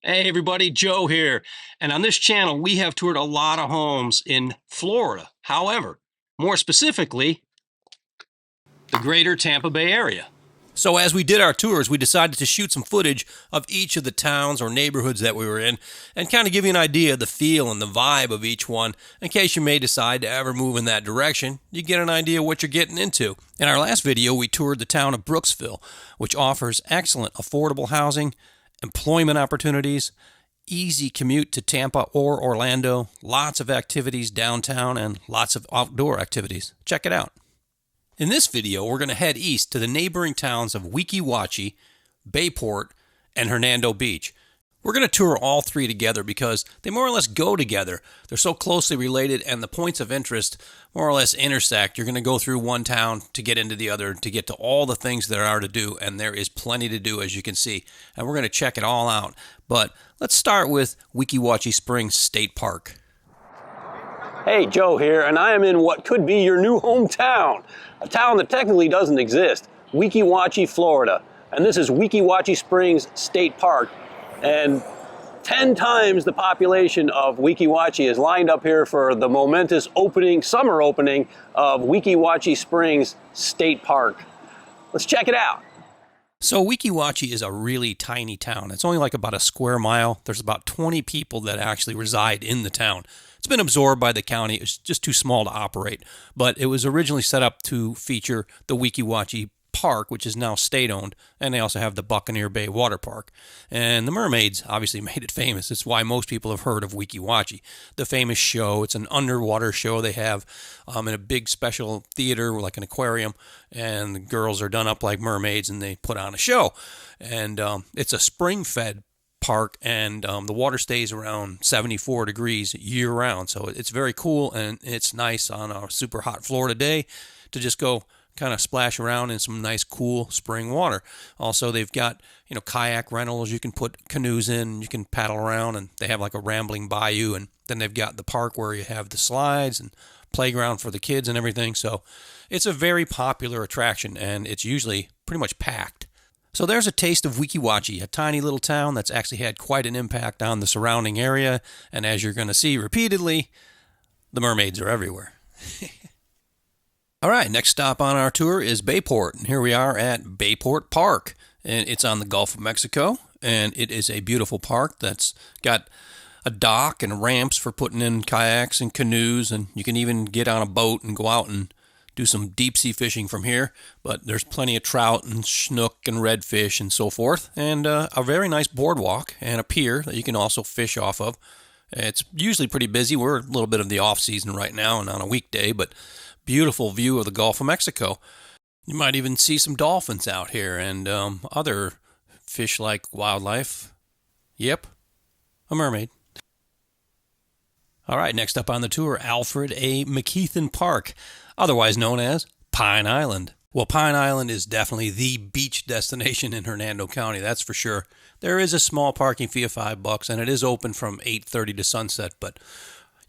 Hey everybody, Joe here. And on this channel, we have toured a lot of homes in Florida. However, more specifically, the greater Tampa Bay area. So as we did our tours, we decided to shoot some footage of each of the towns or neighborhoods that we were in and kind of give you an idea of the feel and the vibe of each one in case you may decide to ever move in that direction. You get an idea of what you're getting into. In our last video, we toured the town of Brooksville, which offers excellent affordable housing, employment opportunities, easy commute to Tampa or Orlando, lots of activities downtown, and lots of outdoor activities. Check it out. In this video, we're going to head east to the neighboring towns of Weeki Wachee, Bayport, and Hernando Beach. We're going to tour all three together because they more or less go together. They're so closely related, and the points of interest more or less intersect. You're going to go through one town to get into the other, to get to all the things there are to do, and there is plenty to do, as you can see. And we're going to check it all out. But let's start with Weeki Wachee Springs State Park. Hey, Joe here, and I am in what could be your new hometown, a town that technically doesn't exist, Weeki Wachee, Florida. And this is Weeki Wachee Springs State Park. And 10 times the population of Weeki Wachee is lined up here for the momentous summer opening of Weeki Wachee Springs State Park. Let's check it out. So Weeki Wachee is a really tiny town. It's only like about a square mile. There's about 20 people that actually reside in the town. It's been absorbed by the county. It's just too small to operate. But it was originally set up to feature the Weeki Wachee Park, which is now state-owned, and they also have the Buccaneer Bay Water Park. And the mermaids obviously made it famous. It's why most people have heard of Weeki Wachee. The famous show, it's an underwater show they have in a big special theater, like an aquarium, and the girls are done up like mermaids, and they put on a show. And it's a spring-fed park, and the water stays around 74 degrees year-round. So it's very cool, and it's nice on a super hot Florida day to just go kind of splash around in some nice, cool spring water. Also, they've got, kayak rentals. You can put canoes in, you can paddle around, and they have like a rambling bayou. And then they've got the park where you have the slides and playground for the kids and everything. So it's a very popular attraction, and it's usually pretty much packed. So there's a taste of Weeki Wachee, a tiny little town that's actually had quite an impact on the surrounding area. And as you're going to see repeatedly, the mermaids are everywhere. All right, next stop on our tour is Bayport, and here we are at Bayport Park, and it's on the Gulf of Mexico, and it is a beautiful park that's got a dock and ramps for putting in kayaks and canoes, and you can even get on a boat and go out and do some deep-sea fishing from here, but there's plenty of trout and snook and redfish and so forth, and a very nice boardwalk and a pier that you can also fish off of. It's usually pretty busy. We're a little bit of the off-season right now and on a weekday, but beautiful view of the Gulf of Mexico. You might even see some dolphins out here and other fish-like wildlife. Yep, a mermaid. All right, next up on the tour, Alfred A. McKeithen Park, otherwise known as Pine Island. Well, Pine Island is definitely the beach destination in Hernando County, that's for sure. There is a small parking fee of $5, and it is open from 8:30 to sunset, but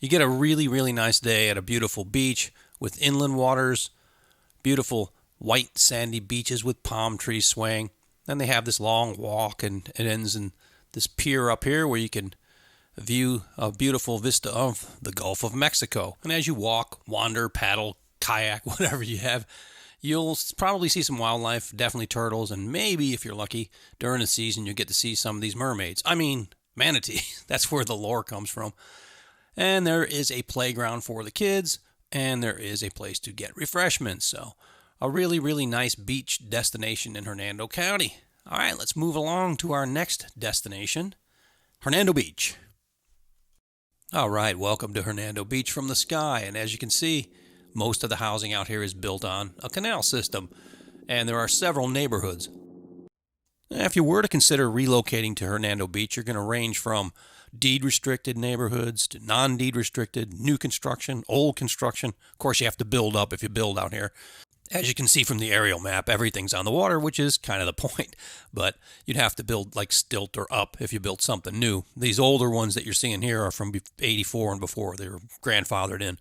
you get a really, really nice day at a beautiful beach with inland waters, beautiful white sandy beaches with palm trees swaying. Then they have this long walk, and it ends in this pier up here where you can view a beautiful vista of the Gulf of Mexico. And as you walk, wander, paddle, kayak, whatever you have, you'll probably see some wildlife, definitely turtles, and maybe, if you're lucky, during the season you'll get to see some of these mermaids. I mean, manatee. That's where the lore comes from. And there is a playground for the kids, and there is a place to get refreshments. So a really, really nice beach destination in Hernando County. All right, let's move along to our next destination, Hernando Beach. All right, welcome to Hernando Beach from the sky. And as you can see, most of the housing out here is built on a canal system, and there are several neighborhoods. If you were to consider relocating to Hernando Beach, you're going to range from deed-restricted neighborhoods to non-deed-restricted, new construction, old construction. Of course, you have to build up if you build out here. As you can see from the aerial map, everything's on the water, which is kind of the point. But you'd have to build like stilt or up if you built something new. These older ones that you're seeing here are from 84 and before. They were grandfathered in.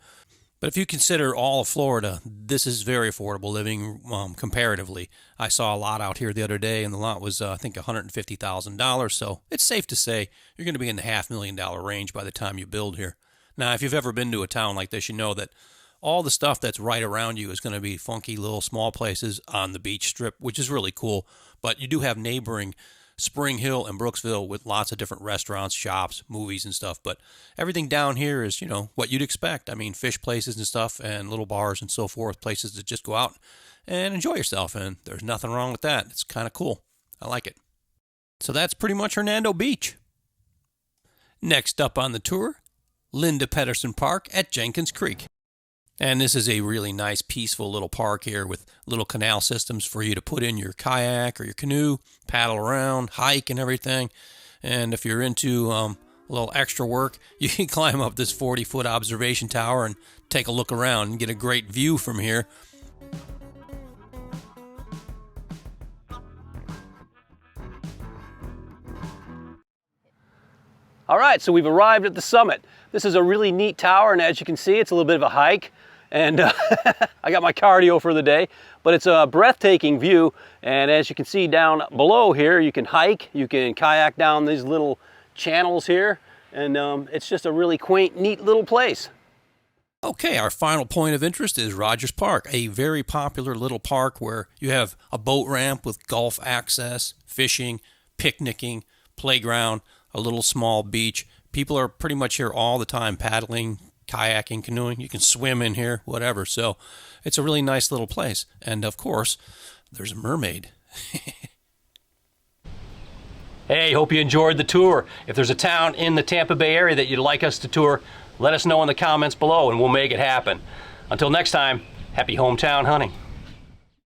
But if you consider all of Florida, this is very affordable living comparatively. I saw a lot out here the other day, and the lot was, I think, $150,000. So it's safe to say you're going to be in the $500,000 range by the time you build here. Now, if you've ever been to a town like this, you know that all the stuff that's right around you is going to be funky little small places on the beach strip, which is really cool. But you do have neighboring Spring Hill and Brooksville with lots of different restaurants, shops, movies and stuff. But everything down here is, you know, what you'd expect. I mean, fish places and stuff and little bars and so forth, places to just go out and enjoy yourself. And there's nothing wrong with that. It's kind of cool. I like it. So that's pretty much Hernando Beach. Next up on the tour, Linda Pedersen Park at Jenkins Creek. And this is a really nice, peaceful little park here with little canal systems for you to put in your kayak or your canoe, paddle around, hike and everything. And if you're into a little extra work, you can climb up this 40-foot observation tower and take a look around and get a great view from here. All right, so we've arrived at the summit. This is a really neat tower, and as you can see, it's a little bit of a hike. And I got my cardio for the day, but it's a breathtaking view. And as you can see down below here, you can hike, you can kayak down these little channels here. And it's just a really quaint, neat little place. Okay, our final point of interest is Rogers Park, a very popular little park where you have a boat ramp with golf access, fishing, picnicking, playground, a little small beach. People are pretty much here all the time paddling, kayaking, canoeing. You can swim in here, whatever. So it's a really nice little place. And of course, there's a mermaid. Hey, hope you enjoyed the tour. If there's a town in the Tampa Bay area that you'd like us to tour, let us know in the comments below and we'll make it happen. Until next time, happy hometown hunting.